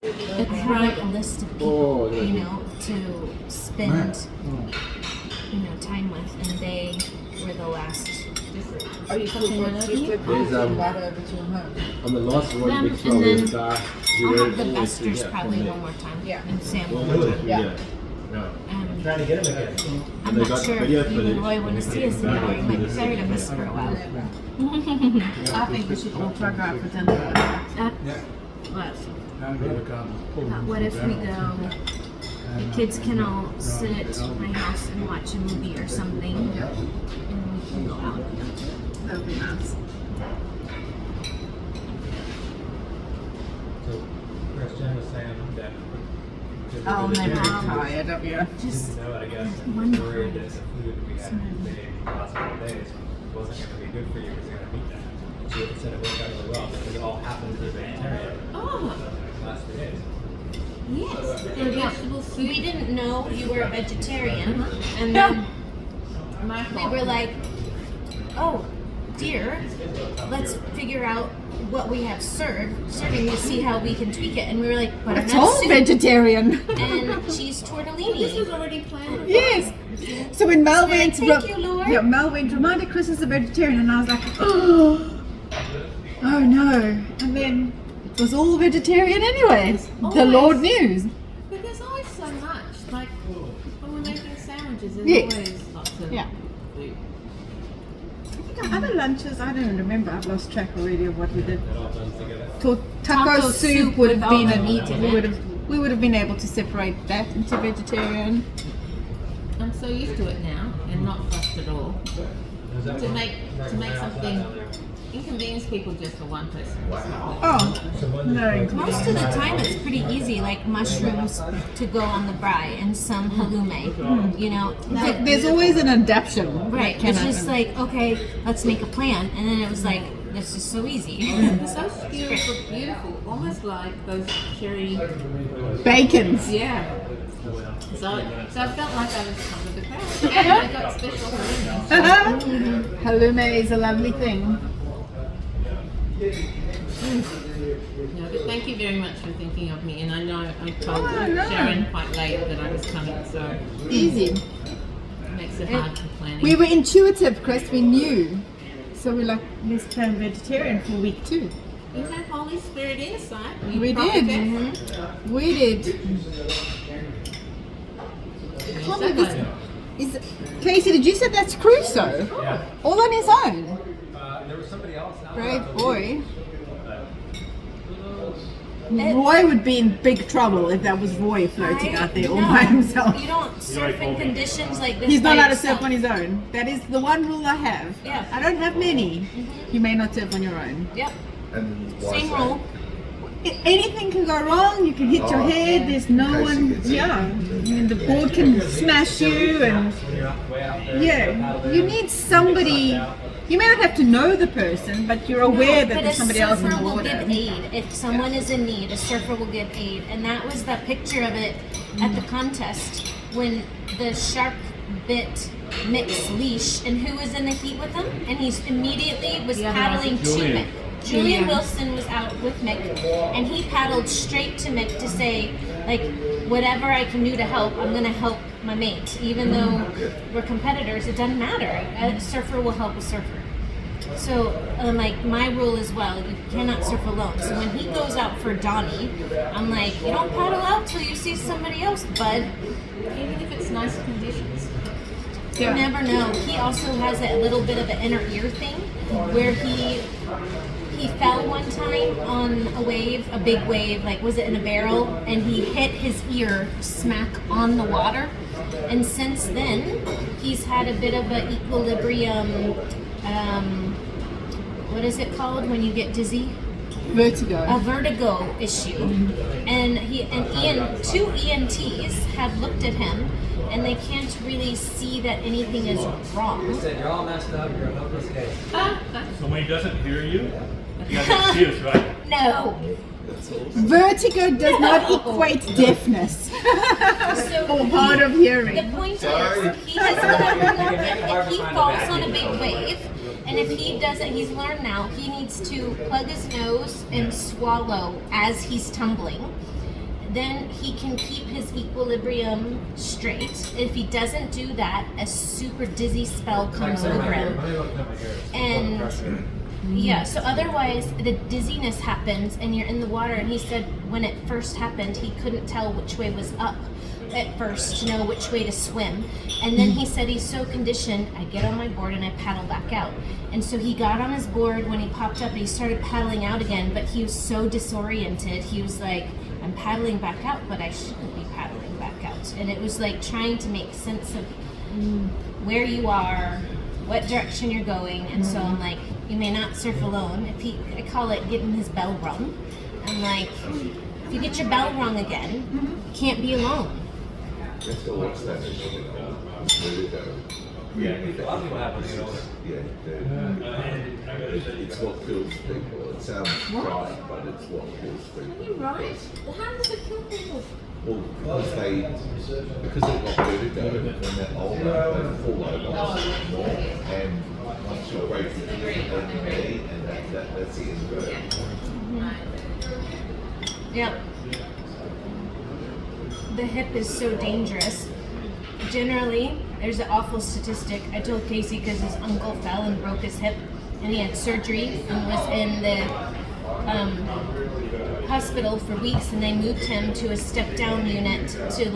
had like a list of people, to spend, time with, and they were the last. Are you cooking one of you? On the last one, Them, big and flower then is dark. I'll have the Besters probably one more time. Yeah. And Sam. Yeah. Trying to get him again. I'm not sure if you and Roy want to see us in there. We might be better to miss for a while. I think we should all try out for dinner. What if we go? The kids can all sit at my house and watch a movie or something, and we can go out. That would be nice. So, Christian was saying that. Oh, maybe I'm tired of you. Just I guess, one worried that the food we had made the last couple of days wasn't going to be good for you because you're going to meet that. So it said it worked out really well because it all happened to be vegetarian. Oh. The last 3 days. Yes, we didn't know you were a vegetarian, and then we were like, "Oh, dear, let's figure out what we have serving to see how we can tweak it." And we were like, "Butternut It's all soup vegetarian. and cheese tortellini." This was already planned. Yes. So when Mel went, Thank you, Lord. yeah, Mel went, reminded Chris is a vegetarian, and I was like, oh no. And then it was all vegetarian anyway. The Always. Lord knew. But there's always so much. Like when we're making sandwiches, there's Yes. always lots of Yeah. food. Other lunches, I don't remember. I've lost track already of what we did. It all blends together. Taco Taco soup soup would with have all been the a meat in we would have been able to separate that into vegetarian. I'm so used to it now and not fussed at all. To make something inconvenience people just for one person. Oh, no. Most of the time, it's pretty easy, like mushrooms to go on the braai and some halloumi. There's always an adaptation. Right, that can it's just happen. like, okay, let's make a plan. And then it was like, this is so easy. So beautiful, beautiful, almost like those cherry. Bacons. Yeah. So I felt like I was part of the crowd. And I got special halloumi. Halloumi is a lovely thing. No, but thank you very much for thinking of me. And I know I told no. Sharon quite late that I was coming, so Easy. it makes it hard for planning. We were intuitive, Chris. We knew. So we're like, let's plan vegetarian for week 2. You had Holy Spirit insight. We prophet. did. We did. Can't believe this. Casey, did you say that's Crusoe? Yeah. All on his own. There was somebody else. Brave boy. Roy would be in big trouble if that was Roy floating out there all by himself. You don't surf in conditions like this. He's not by allowed to yourself. surf on his own. That is the one rule I have. Yeah. I don't have many. You may not surf on your own. Yep. And Same rule. Anything can go wrong. You can hit your head. There's no one. Yeah. I mean, the board can smash you, and When you're way out there. yeah, you need somebody. You may not have to know the person, but you're aware that But there's a somebody else surfer on will board. give aid. If someone is in need, a surfer will give aid. And that was the picture of it at the contest when the shark bit Mick's leash. And who was in the heat with him? And he immediately was paddling to Mick. Julian Wilson was out with Mick, and he paddled straight to Mick to say, like, whatever I can do to help, I'm going to help my mate. Even though we're competitors, it doesn't matter. A surfer will help a surfer. So, like, my rule as well, you cannot surf alone. So when he goes out for Donnie, I'm like, you don't paddle out till you see somebody else, bud. Even if it's nice conditions. You never know. He also has a little bit of an inner ear thing where he fell one time on a wave, a big wave, like was it in a barrel, and he hit his ear smack on the water. And since then, he's had a bit of an equilibrium, what is it called when you get dizzy? Vertigo. A vertigo issue. And two ENTs have looked at him, and they can't really see that anything is wrong. They said, you're all messed up, you're a hopeless case. So when he doesn't hear you, you got an excuse, right? No. Vertigo does not equate deafness or hard of hearing. The point is, he has learned if he falls on a big wave, and if he doesn't, he's learned now, he needs to plug his nose and swallow as he's tumbling. then he can keep his equilibrium straight. If he doesn't do that, a super dizzy spell comes over him. And yeah, so otherwise the dizziness happens and you're in the water. And he said when it first happened, he couldn't tell which way was up at first to know which way to swim. And then he said he's so conditioned, I get on my board and I paddle back out. And so he got on his board when he popped up and he started paddling out again, but he was so disoriented. He was like, I'm paddling back out, but I shouldn't be paddling back out. And it was like trying to make sense of where you are, what direction you're going. And so I'm like, you may not surf alone. I call it getting his bell rung. I'm like, if you get your bell rung again, you can't be alone. You have to watch that movie, really go. Yeah, that's what happens. It's what kills people. It sounds right, but it's what kills Are people. you right? How does it kill people? Well, because they've got vertigo, when they're older, they fall over more, and once you break your knee, and that's the end of it. Yep. The hip is so dangerous. Generally, there's an awful statistic. I told Casey because his uncle fell and broke his hip, and he had surgery and was in the hospital for weeks, and they moved him to a step-down unit to